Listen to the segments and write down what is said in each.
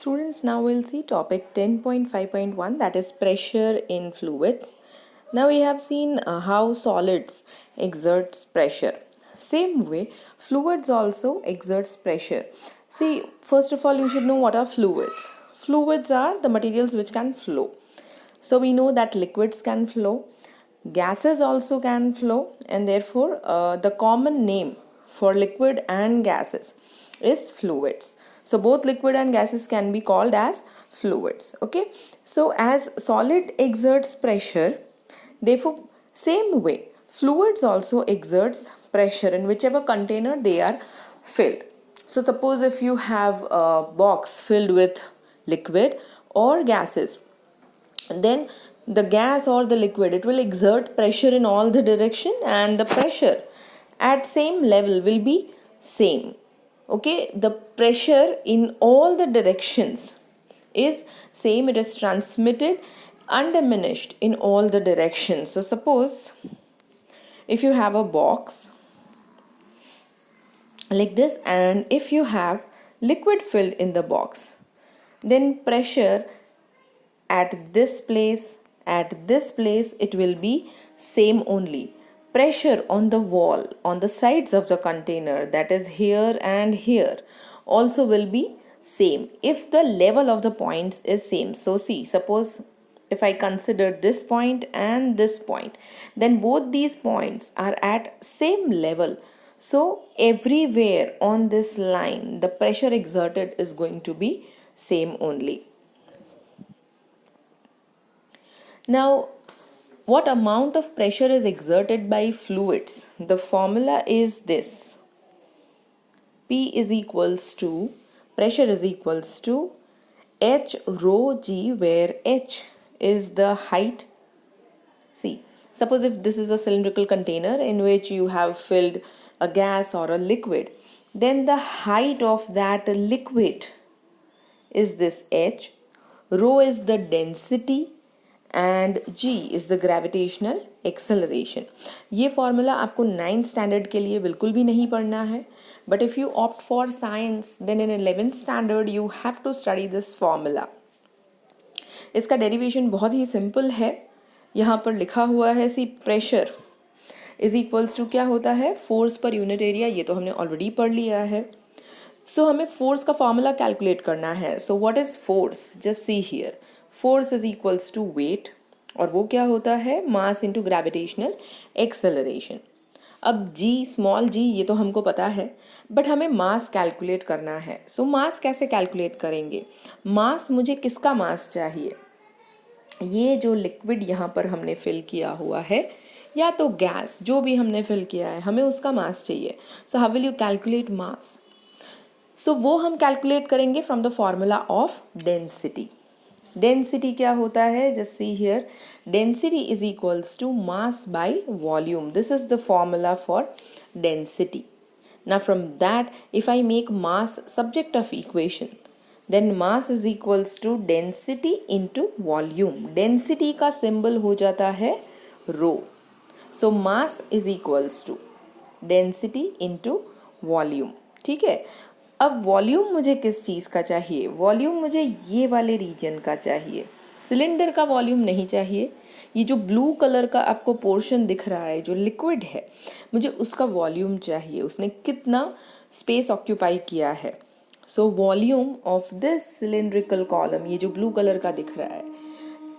Students, now we'll see topic 10.5.1, that is pressure in fluids. Now we have seen how solids exerts pressure. Same way, fluids also exerts pressure. See, first of all, you should know what are fluids. Fluids are the materials which can flow. So we know that liquids can flow, gases also can flow, and therefore the common name for liquid and gases is fluids. So both liquid and gases can be called as fluids. Okay, so as solid exerts pressure, therefore same way fluids also exerts pressure in whichever container they are filled. So suppose if you have a box filled with liquid or gases, then the gas or the liquid, it will exert pressure in all the direction, and the pressure at same level will be same. Okay, the pressure in all the directions is same, it is transmitted undiminished in all the directions. So suppose if you have a box like this, and if you have liquid filled in the box, then pressure at this place, it will be same only. Pressure on the wall, on the sides of the container, that is here and here, also will be same if the level of the points is same. So see, suppose if I consider this point and this point, then both these points are at same level. So everywhere on this line, the pressure exerted is going to be same only. Now, what amount of pressure is exerted by fluids? The formula is this. P is equals to, pressure is equals to H rho G, where H is the height. See, suppose if this is a cylindrical container in which you have filled a gas or a liquid, then the height of that liquid is this H, rho is the density, and G is the gravitational acceleration. ये formula आपको 9th standard के लिए बिल्कुल भी नहीं पढ़ना है, but if you opt for science then in 11th standard you have to study this formula. इसका डेरिवेशन बहुत ही सिंपल है. यहाँ पर लिखा हुआ है, see pressure is equals to क्या होता है, फोर्स पर यूनिट एरिया. ये तो हमने ऑलरेडी पढ़ लिया है. सो हमें फोर्स का फार्मूला कैलकुलेट करना है. So what is force, just see here, force is equals to weight, और वो क्या होता है, मास इनटू ग्रेविटेशनल एक्सेलरेशन. अब जी, स्मॉल जी, ये तो हमको पता है, बट हमें मास कैलकुलेट करना है. सो मास कैसे कैलकुलेट करेंगे? मास, मुझे किसका मास चाहिए? ये जो लिक्विड यहाँ पर हमने फिल किया हुआ है, या तो गैस, जो भी हमने फिल किया है, हमें उसका मास चाहिए. So how will you calculate mass? So वो हम कैलकुलेट करेंगे from the formula of density. Density क्या होता है, just see here, density is equals to mass by volume. This is the formula for density. Now from that, if I make mass subject of equation, then mass is equals to density into volume. Density का symbol हो जाता है rho. So mass is equals to density into volume. ठीक है. अब volume मुझे किस चीज़ का चाहिए? वॉल्यूम मुझे ये वाले रीजन का चाहिए. सिलेंडर का वॉल्यूम नहीं चाहिए. ये जो ब्लू कलर का आपको पोर्शन दिख रहा है, जो लिक्विड है, मुझे उसका वॉल्यूम चाहिए. उसने कितना स्पेस ऑक्यूपाई किया है. So volume of this cylindrical column, ये जो ब्लू कलर का दिख रहा है,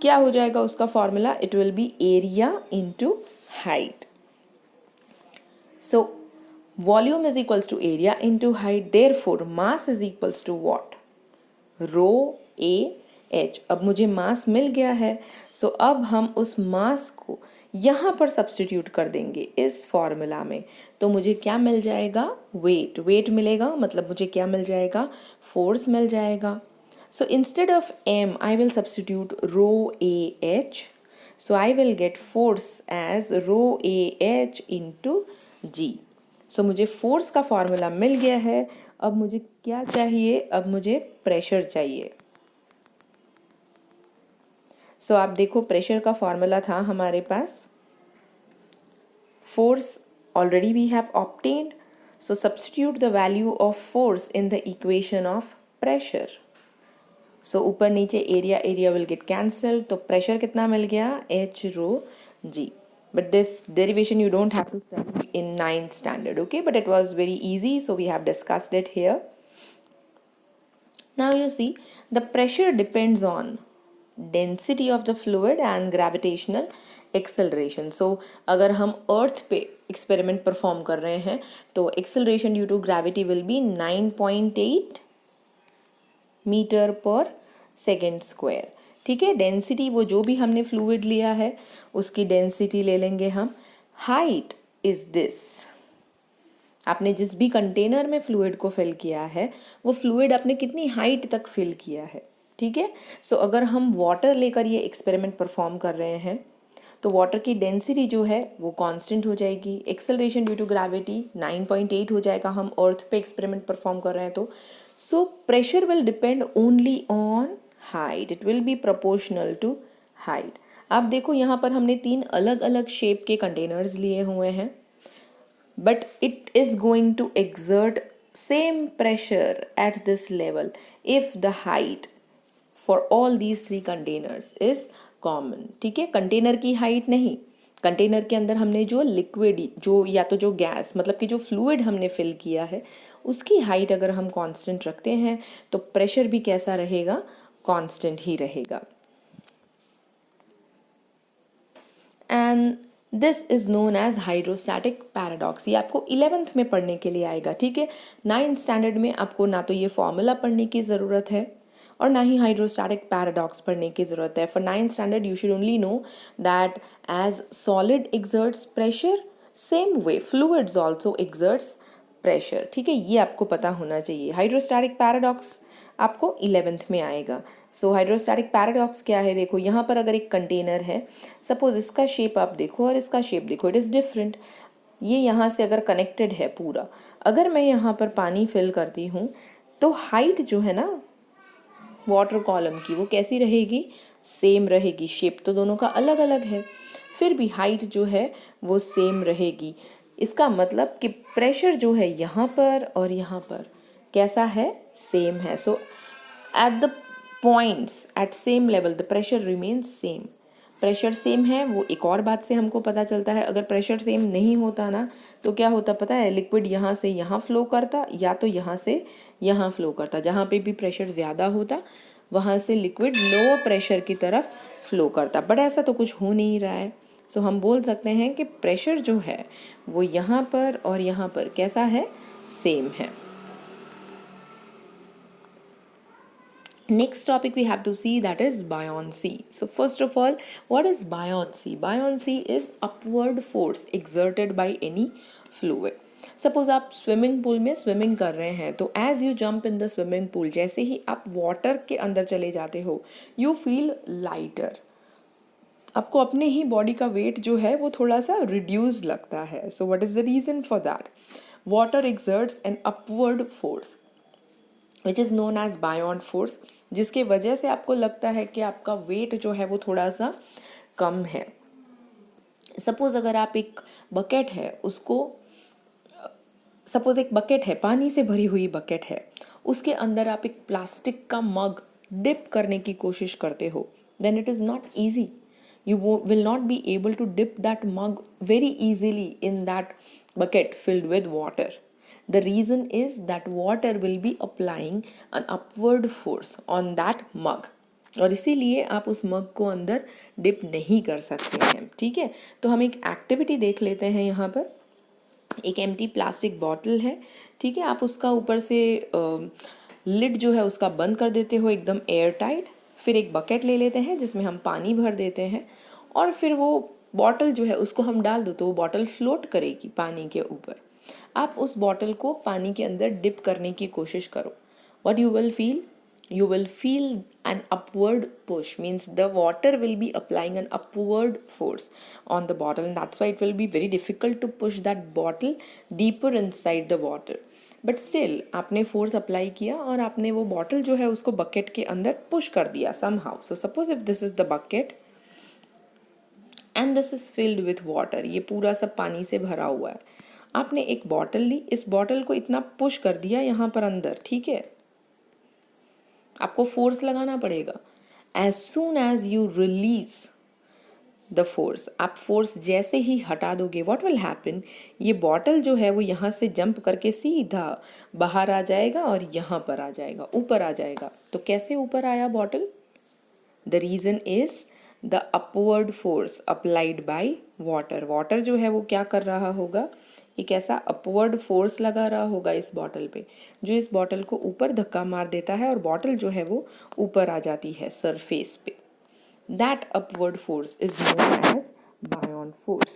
क्या हो जाएगा उसका formula? It will B area into height. So volume is equals to area into height, therefore mass is equals to what? Rho A H. अब मुझे मास मिल गया है. सो अब हम उस मास को यहाँ पर सब्सटीट्यूट कर देंगे इस फॉर्मूला में. तो मुझे क्या मिल जाएगा? वेट. वेट मिलेगा, मतलब मुझे क्या मिल जाएगा? फोर्स मिल जाएगा. So instead of m I will substitute rho A H. So I will get force as rho A H into G. सो मुझे फोर्स का फॉर्मूला मिल गया है. अब मुझे क्या चाहिए? अब मुझे प्रेशर चाहिए. सो आप देखो, प्रेशर का फॉर्मूला था हमारे पास, force already we have obtained. So substitute the value of force in the equation of pressure. So ऊपर नीचे area area will get cancel, तो प्रेशर कितना मिल गया, h rho g. But this derivation you don't have to study in 9th standard, okay? But it was very easy, so we have discussed it here. Now you see, the pressure depends on density of the fluid and gravitational acceleration. So अगर हम अर्थ पे experiment perform कर रहे हैं तो acceleration due to gravity will be 9.8 metre पर second square. ठीक है, डेंसिटी वो जो भी हमने फ्लूइड लिया है उसकी डेंसिटी ले लेंगे हम. हाइट इज दिस, आपने जिस भी कंटेनर में फ्लूइड को फिल किया है वो फ्लूइड आपने कितनी हाइट तक फिल किया है. ठीक है, सो अगर हम वाटर लेकर ये एक्सपेरिमेंट परफॉर्म कर रहे हैं तो वाटर की डेंसिटी जो है वो कांस्टेंट हो जाएगी. एक्सेलरेशन ड्यू टू ग्रेविटी 9.8 हो जाएगा, हम अर्थ पे एक्सपेरिमेंट परफॉर्म कर रहे हैं तो. So pressure will depend only on height, it will be proportional to height. आप देखो यहाँ पर हमने 3 अलग अलग शेप के कंटेनर्स लिए हुए हैं, but it is going to exert same pressure at this level if the height for all these 3 containers is common. ठीक है, कंटेनर की हाइट नहीं, कंटेनर के अंदर हमने जो लिक्विड जो या तो जो गैस मतलब कि जो फ्लूइड हमने फिल किया है उसकी हाइट अगर हम कांस्टेंट रखते हैं तो प्रेशर भी कैसा रहेगा, कांस्टेंट ही रहेगा. And this is known as hydrostatic paradox. ये आपको 11th में पढ़ने के लिए आएगा. ठीक है, 9th स्टैंडर्ड में आपको ना तो ये फॉर्मूला पढ़ने की ज़रूरत है और ना ही हाइड्रोस्टैटिक पैराडॉक्स पढ़ने की ज़रूरत है. For 9th standard you should only know that as solid exerts pressure, same way fluids also exerts pressure. ठीक है, ये आपको पता होना चाहिए. हाइड्रोस्टैटिक पैराडॉक्स आपको 11th में आएगा. सो हाइड्रोस्टैटिक पैराडॉक्स क्या है, देखो यहाँ पर अगर एक कंटेनर है, सपोज इसका शेप आप देखो और इसका शेप देखो, इट इज़ डिफरेंट. ये यहाँ से अगर कनेक्टेड है पूरा, अगर मैं यहाँ पर पानी फिल करती हूँ तो हाइट जो है ना वाटर कॉलम की वो कैसी रहेगी, सेम रहेगी. शेप तो दोनों का अलग अलग है, फिर भी हाइट जो है वो सेम रहेगी. इसका मतलब कि प्रेशर जो है यहाँ पर और यहाँ पर कैसा है, सेम है. So at the points at same level the pressure remains same. Pressure same है वो एक और बात से हमको पता चलता है. अगर प्रेशर सेम नहीं होता ना तो क्या होता पता है, लिक्विड यहाँ से यहाँ फ्लो करता या तो यहाँ से यहाँ फ्लो करता. जहाँ पे भी प्रेशर ज़्यादा होता वहाँ से लिक्विड लोअर प्रेशर की तरफ फ्लो करता. बट ऐसा तो कुछ हो नहीं रहा है. सो हम बोल सकते हैं कि प्रेशर जो है वो यहाँ पर और यहाँ पर कैसा है, सेम है. Next topic we have to see, that is buoyancy. So first of all, what is buoyancy? Buoyancy is upward force exerted by any fluid. Suppose आप स्विमिंग पूल में स्विमिंग कर रहे हैं तो as you jump in the swimming pool, जैसे ही आप water के अंदर चले जाते हो यू फील लाइटर. आपको अपने ही बॉडी का वेट जो है वो थोड़ा सा रिड्यूस लगता है. So what is the reason for that? Water exerts an upward force which is known as buoyant force, जिसके वजह से आपको लगता है कि आपका वेट जो है वो थोड़ा सा कम है. सपोज अगर आप एक बकेट है उसको, सपोज एक बकेट है, पानी से भरी हुई बकेट है, उसके अंदर आप एक प्लास्टिक का मग डिप करने की कोशिश करते हो, then it is not easy. You will not be able to dip that mug very easily in that bucket filled with water. The reason is that water will be applying an upward force on that mug. और इसीलिए आप उस मग को अंदर dip नहीं कर सकते हैं. ठीक है, तो हम एक एक्टिविटी देख लेते हैं. यहाँ पर एक एम्प्टी प्लास्टिक बॉटल है. ठीक है, आप उसका ऊपर से लिड जो है उसका बंद कर देते हो एकदम एयर टाइट. फिर एक बकेट ले लेते हैं जिसमें हम पानी भर देते हैं और फिर वो बॉटल जो है उसको हम डाल दो तो वो बॉटल फ्लोट करेगी पानी के ऊपर. आप उस बॉटल को पानी के अंदर डिप करने की कोशिश करो. What you will feel? You will feel an upward push, means the water will be applying an upward force on the bottle, and that's why it will be very difficult to push that bottle deeper inside the water. But still आपने force apply किया और आपने वो bottle जो है उसको bucket के अंदर पुश कर दिया somehow. So suppose if this is the bucket and this is filled with water, ये पूरा सब पानी से भरा हुआ है. आपने एक बॉटल ली, इस बॉटल को इतना पुश कर दिया यहाँ पर अंदर. ठीक है, आपको फोर्स लगाना पड़ेगा। As soon as you release the force, आप फोर्स जैसे ही हटा दोगे, व्हाट विल हैपन, ये बॉटल जो है वो यहाँ से जंप करके सीधा बाहर आ जाएगा और यहाँ पर आ जाएगा, ऊपर आ जाएगा। तो कैसे ऊपर आया bottle? The reason is the upward force applied by water. Water जो है वो क्या कर रहा होगा, एक ऐसा अपवर्ड फोर्स लगा रहा होगा इस बॉटल पे, जो इस बॉटल को ऊपर धक्का मार देता है और बॉटल जो है वो ऊपर आ जाती है सरफेस पे। That upward force is known as Bion force.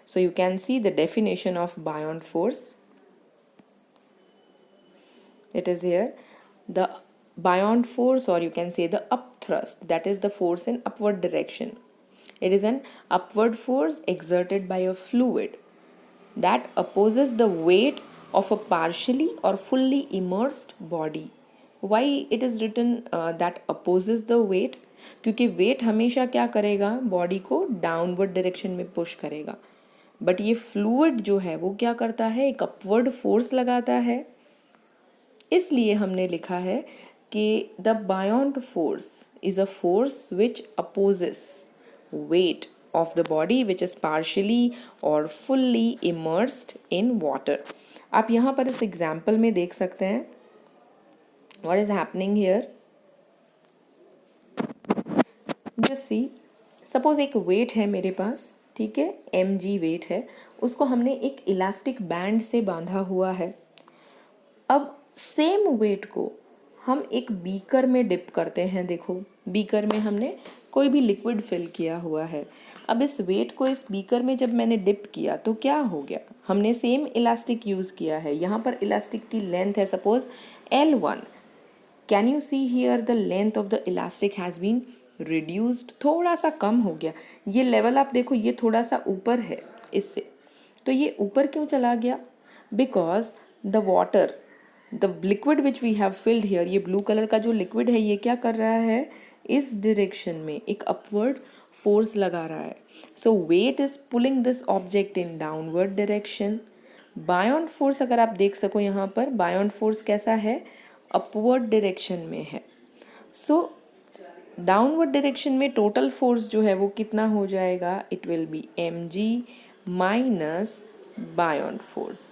So you can see the definition of Bion force. It is here. The Bion force, or you can say the upthrust, that is the force in upward direction. It is an upward force exerted by a fluid that opposes the weight of a partially or fully immersed body. Why it is written that opposes the weight? क्योंकि wait हमेशा क्या करेगा, body को downward direction में push करेगा, but ये fluid जो है वो क्या करता है, एक अपवर्ड फोर्स लगाता है। इसलिए हमने लिखा है कि the buoyant force is a force which opposes weight of the body which is partially or fully immersed in water. आप यहाँ पर इस एग्जाम्पल में देख सकते हैं what is happening here. Just see, suppose एक weight है मेरे पास, ठीक है, mg weight है, उसको हमने एक इलास्टिक बैंड से बांधा हुआ है। अब सेम वेट को हम एक बीकर में डिप करते हैं। देखो, बीकर में हमने कोई भी लिक्विड फिल किया हुआ है। अब इस वेट को इस बीकर में जब मैंने डिप किया तो क्या हो गया, हमने सेम इलास्टिक यूज़ किया है। यहाँ पर इलास्टिक की लेंथ है suppose L1। Can you see here the length of the elastic has been reduced, थोड़ा सा कम हो गया। ये लेवल आप देखो, ये थोड़ा सा ऊपर है इससे, तो ये ऊपर क्यों चला गया? Because the water, the liquid which we have filled here, ये ब्लू कलर का जो लिक्विड है ये क्या कर रहा है, इस डायरेक्शन में एक अपवर्ड फोर्स लगा रहा है। So weight is pulling this object in downward direction. Buoyant force अगर आप देख सको यहाँ पर, बायोंट फोर्स कैसा है, अपवर्ड डायरेक्शन में है। सो डाउनवर्ड डायरेक्शन में टोटल फोर्स जो है वो कितना हो जाएगा, it will B mg minus बायोंट force.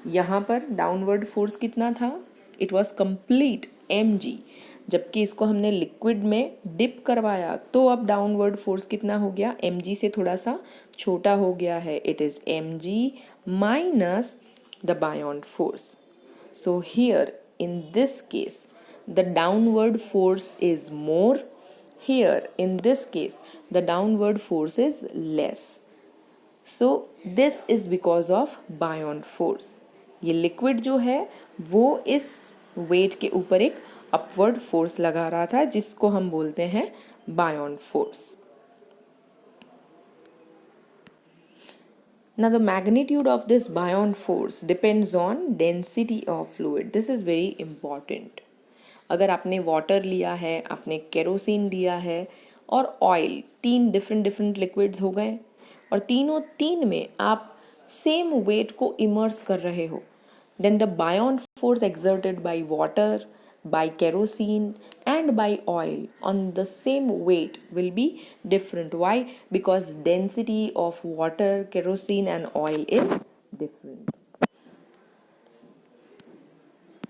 यहाँ पर डाउनवर्ड फोर्स कितना था, इट वॉज कंप्लीट mg, जबकि इसको हमने लिक्विड में डिप करवाया तो अब डाउनवर्ड फोर्स कितना हो गया, mg से थोड़ा सा छोटा हो गया है, it is mg minus the buoyant force. So here in this case the downward force is more, here in this case the downward force is less. So this is because of बायोंट force. ये liquid जो है वो इस wait के ऊपर एक upward force लगा रहा था जिसको हम बोलते हैं बायोंट force. Now the magnitude of this बायोंट force depends on density of fluid. This is very important. अगर आपने वाटर लिया है, आपने केरोसिन लिया है और ऑयल, तीन डिफरेंट लिक्विड्स हो गए और तीनों तीन में आप सेम वेट को इमर्स कर रहे हो, then the buoyant force exerted by water, by kerosene and by oil on the same weight will be different. Why? Because density of water, kerosene and oil is different.